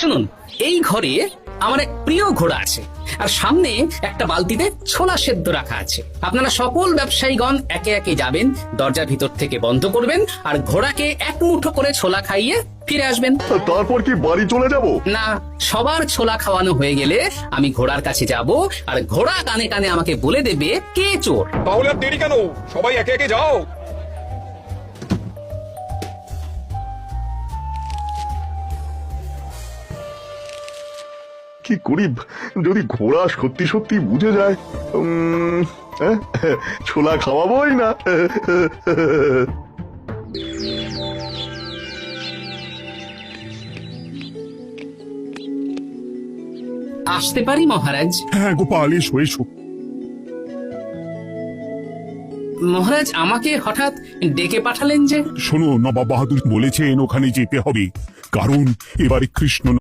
শুনুন, এই ঘরে আমার এক প্রিয় ঘোড়া আছে, আর সামনে একটা বালতিতে ছোলা সেদ্ধ রাখা আছে। আপনারা সকল ব্যবসায়ীগণ একে একে যাবেন, দরজা ভিতর থেকে বন্ধ করবেন, আর ঘোড়াকে এক মুঠো করে ছোলা খাইয়ে ফিরে আসবেন। তারপর কি বাড়ি চলে যাব? না, সবার ছোলা খাওয়ানো হয়ে গেলে আমি ঘোড়ার কাছে যাব, আর ঘোড়া কানে কানে আমাকে বলে দেবে কে চোর। তাহলে আর দেরি কেন, সবাই একে একে যাও। কি করি যদি ঘোড়া সত্যি সত্যি বুঝে যায়? হ্যাঁ, ছোলা খাওয়াবোই না। আসতে পারি মহারাজ? হ্যাঁ গোপাল, এসো এসো। মহারাজ, আমাকে হঠাৎ ডেকে পাঠালেন যে? শোনো, নবাব বাহাদুর বলেছেন ওখানে যেতে হবে, কারণ এবারে কৃষ্ণ